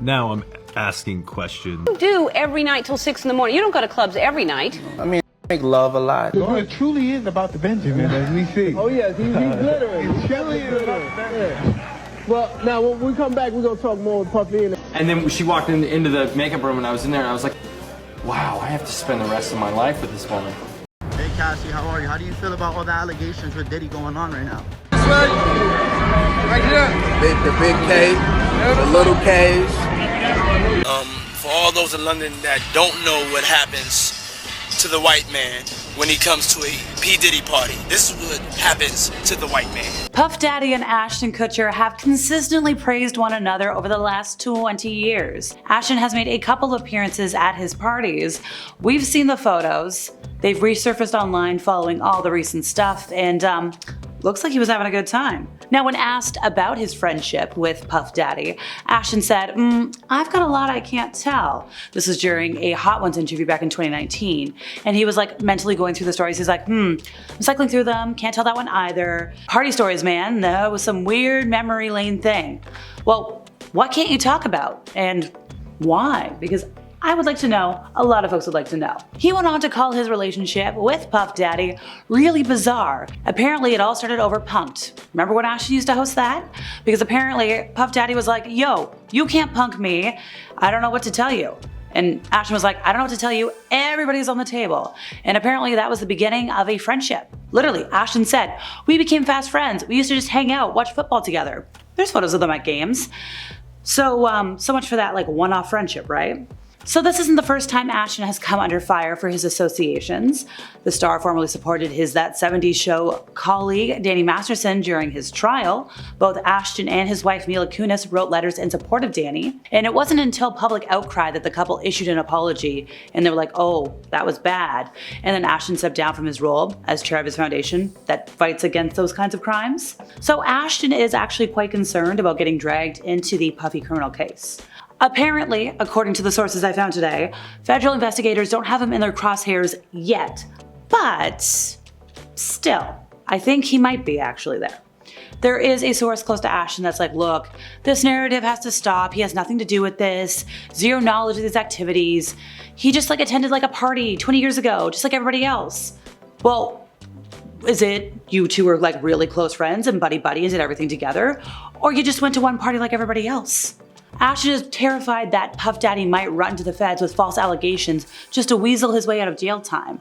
Now I'm asking questions. You do every night till 6 in the morning. You don't go to clubs every night. I mean, make love a lot. It truly is about the Benjamin, as we see. Oh yes, he's glittering. It truly is about the Benjamin. Yeah. Well, now when we come back, we're gonna talk more with Puffy. And then she walked into the makeup room, and I was in there, and I was like, wow, I have to spend the rest of my life with this woman. Hey Cassie, how are you? How do you feel about all the allegations with Diddy going on right now? Right here. The big K, the little K's. For all those in London that don't know what happens to the white man when he comes to a P. Diddy party, this is what happens to the white man. Puff Daddy and Ashton Kutcher have consistently praised one another over the last 20 years. Ashton has made a couple of appearances at his parties. We've seen the photos. They've resurfaced online following all the recent stuff, and looks like he was having a good time. Now, when asked about his friendship with Puff Daddy, Ashton said, I've got a lot I can't tell. This was during a Hot Ones interview back in 2019. And he was like mentally going through the stories. He's like, I'm cycling through them, can't tell that one either. Party stories, man, that was some weird memory lane thing. Well, what can't you talk about? And why? Because I would like to know, a lot of folks would like to know. He went on to call his relationship with Puff Daddy really bizarre. Apparently it all started over Punk'd. Remember when Ashton used to host that? Because apparently Puff Daddy was like, yo, you can't punk me, I don't know what to tell you. And Ashton was like, I don't know what to tell you, everybody's on the table. And apparently that was the beginning of a friendship. Literally, Ashton said, we became fast friends, we used to just hang out, watch football together. There's photos of them at games. So, so much for that like one-off friendship, right? So this isn't the first time Ashton has come under fire for his associations. The star formerly supported his That 70s Show colleague Danny Masterson during his trial. Both Ashton and his wife Mila Kunis wrote letters in support of Danny. And it wasn't until public outcry that the couple issued an apology, and they were like, oh, that was bad. And then Ashton stepped down from his role as chair of his foundation that fights against those kinds of crimes. So Ashton is actually quite concerned about getting dragged into the Puffy criminal case. Apparently, according to the sources I found today, federal investigators don't have him in their crosshairs yet. But still, I think he might be actually there. There is a source close to Ashton that's like, look, this narrative has to stop. He has nothing to do with this. Zero knowledge of these activities. He just like attended like a party 20 years ago, just like everybody else. Well, is it you two are like really close friends and buddy-buddy and did everything together? Or you just went to one party like everybody else? Ashton is terrified that Puff Daddy might run to the feds with false allegations just to weasel his way out of jail time.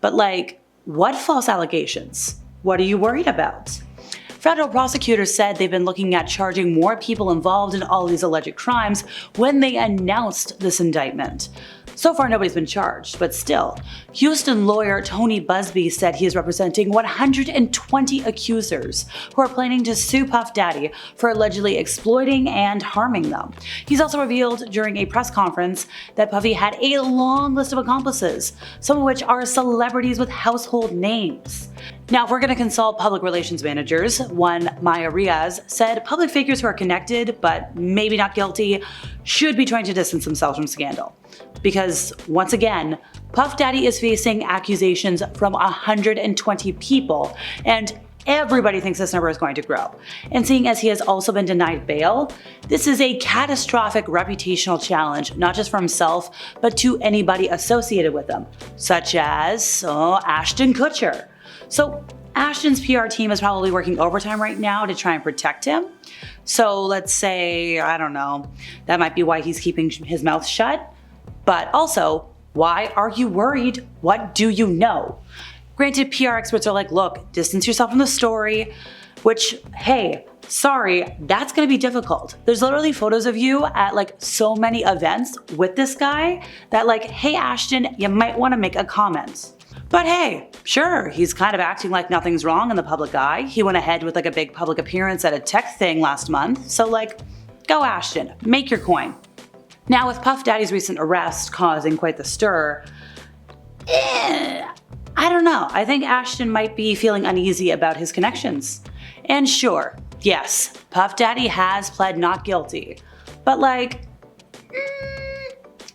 But like, what false allegations? What are you worried about? Federal prosecutors said they've been looking at charging more people involved in all these alleged crimes when they announced this indictment. So far, nobody's been charged, but still, Houston lawyer Tony Busby said he is representing 120 accusers who are planning to sue Puff Daddy for allegedly exploiting and harming them. He's also revealed during a press conference that Puffy had a long list of accomplices, some of which are celebrities with household names. Now, if we're going to consult public relations managers, one, Maya Riaz, said public figures who are connected but maybe not guilty should be trying to distance themselves from scandal. Because, once again, Puff Daddy is facing accusations from 120 people, and everybody thinks this number is going to grow. And seeing as he has also been denied bail, this is a catastrophic reputational challenge, not just for himself, but to anybody associated with him, such as Ashton Kutcher. So Ashton's PR team is probably working overtime right now to try and protect him. So let's say, I don't know, that might be why he's keeping his mouth shut. But also, why are you worried? What do you know? Granted, PR experts are like, look, distance yourself from the story, which, hey, sorry, that's gonna be difficult. There's literally photos of you at like so many events with this guy that like, hey Ashton, you might wanna make a comment. But hey, sure, he's kind of acting like nothing's wrong in the public eye. He went ahead with like a big public appearance at a tech thing last month, so like, go Ashton, make your coin. Now with Puff Daddy's recent arrest causing quite the stir, I don't know, I think Ashton might be feeling uneasy about his connections. And sure, yes, Puff Daddy has pled not guilty, but like,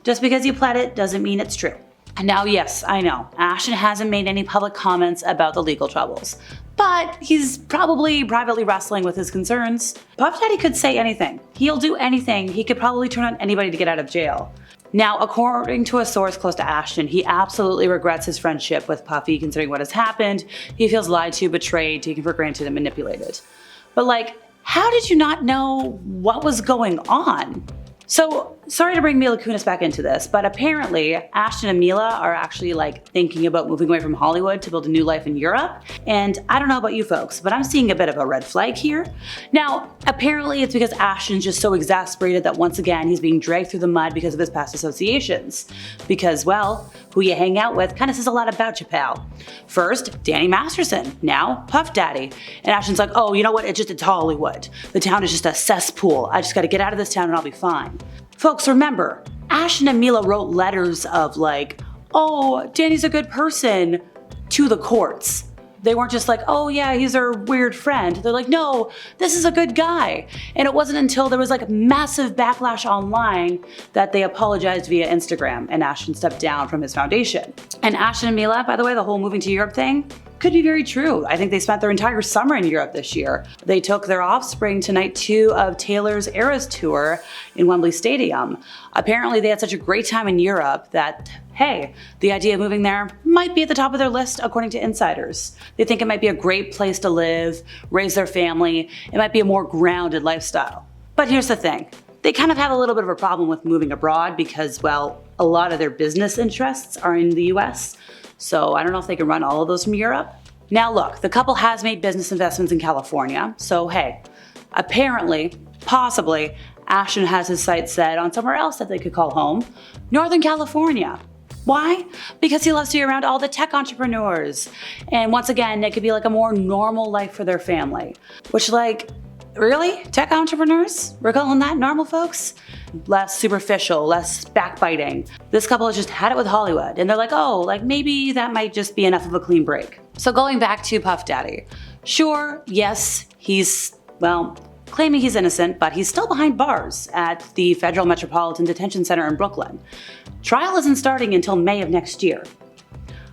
just because you pled it doesn't mean it's true. Now, yes, I know, Ashton hasn't made any public comments about the legal troubles, but he's probably privately wrestling with his concerns. Puff Daddy could say anything. He'll do anything. He could probably turn on anybody to get out of jail. Now, according to a source close to Ashton, he absolutely regrets his friendship with Puffy considering what has happened. He feels lied to, betrayed, taken for granted, and manipulated. But like, how did you not know what was going on? So, sorry to bring Mila Kunis back into this, but apparently Ashton and Mila are actually like thinking about moving away from Hollywood to build a new life in Europe. And I don't know about you folks, but I'm seeing a bit of a red flag here. Now, apparently it's because Ashton's just so exasperated that once again he's being dragged through the mud because of his past associations. Because, well, who you hang out with kind of says a lot about you, pal. First, Danny Masterson, now Puff Daddy. And Ashton's like, oh, you know what, it's Hollywood. The town is just a cesspool. I just gotta get out of this town and I'll be fine. Folks, remember, Ashton and Mila wrote letters of like, oh, Danny's a good person, to the courts. They weren't just like, oh yeah, he's our weird friend. They're like, no, this is a good guy. And it wasn't until there was like massive backlash online that they apologized via Instagram and Ashton stepped down from his foundation. And Ashton and Mila, by the way, the whole moving to Europe thing, could be very true. I think they spent their entire summer in Europe this year. They took their offspring to night 2 of Taylor's Eras Tour in Wembley Stadium. Apparently they had such a great time in Europe that, hey, the idea of moving there might be at the top of their list according to insiders. They think it might be a great place to live, raise their family, it might be a more grounded lifestyle. But here's the thing. They kind of have a little bit of a problem with moving abroad because, well, a lot of their business interests are in the US. So I don't know if they can run all of those from Europe. Now look, the couple has made business investments in California, so hey, apparently, possibly, Ashton has his sights set on somewhere else that they could call home, Northern California. Why? Because he loves to be around all the tech entrepreneurs. And once again, it could be like a more normal life for their family. Which like, really? Tech entrepreneurs? We're calling that normal, folks? Less superficial, less backbiting. This couple has just had it with Hollywood and they're like, oh, like maybe that might just be enough of a clean break. So going back to Puff Daddy. Sure, yes, he's, well, claiming he's innocent, but he's still behind bars at the Federal Metropolitan Detention Center in Brooklyn. Trial isn't starting until May of next year.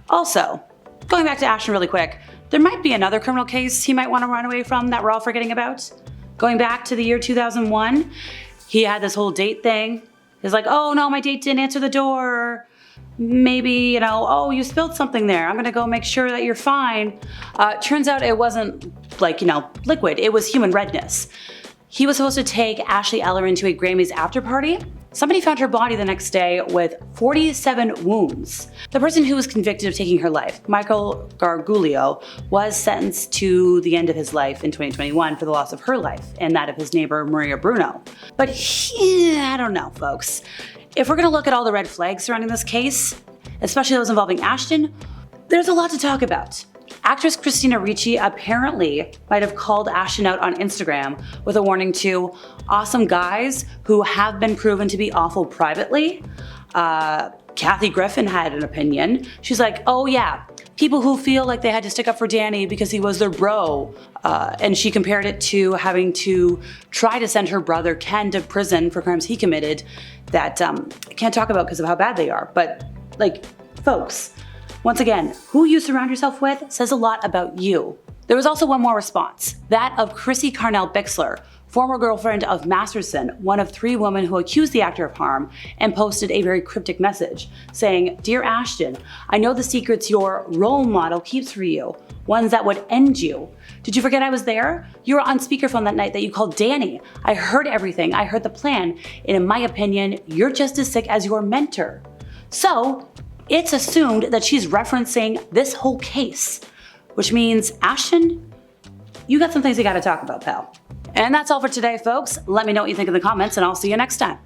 Also, going back to Ashton really quick, there might be another criminal case he might want to run away from that we're all forgetting about. Going back to the year 2001, he had this whole date thing. He's like, oh no, my date didn't answer the door. Maybe, you know, oh, you spilled something there. I'm gonna go make sure that you're fine. Turns out it wasn't like, you know, liquid. It was human redness. He was supposed to take Ashley Eller into a Grammys after party. Somebody found her body the next day with 47 wounds. The person who was convicted of taking her life, Michael Garguglio, was sentenced to the end of his life in 2021 for the loss of her life and that of his neighbor Maria Bruno. But I don't know, folks. If we're gonna look at all the red flags surrounding this case, especially those involving Ashton, there's a lot to talk about. Actress Christina Ricci apparently might have called Ashton out on Instagram with a warning to awesome guys who have been proven to be awful privately. Kathy Griffin had an opinion. She's like, oh yeah, people who feel like they had to stick up for Danny because he was their bro. And she compared it to having to try to send her brother Ken to prison for crimes he committed that I can't talk about because of how bad they are. But like, folks, once again, who you surround yourself with says a lot about you. There was also one more response, that of Chrissy Carnell Bixler, former girlfriend of Masterson, one of 3 women who accused the actor of harm, and posted a very cryptic message saying, Dear Ashton, I know the secrets your role model keeps for you, ones that would end you. Did you forget I was there? You were on speakerphone that night that you called Danny. I heard everything, I heard the plan, and in my opinion, you're just as sick as your mentor. So, it's assumed that she's referencing this whole case, which means, Ashton, you got some things you gotta talk about, pal. And that's all for today, folks. Let me know what you think in the comments, and I'll see you next time.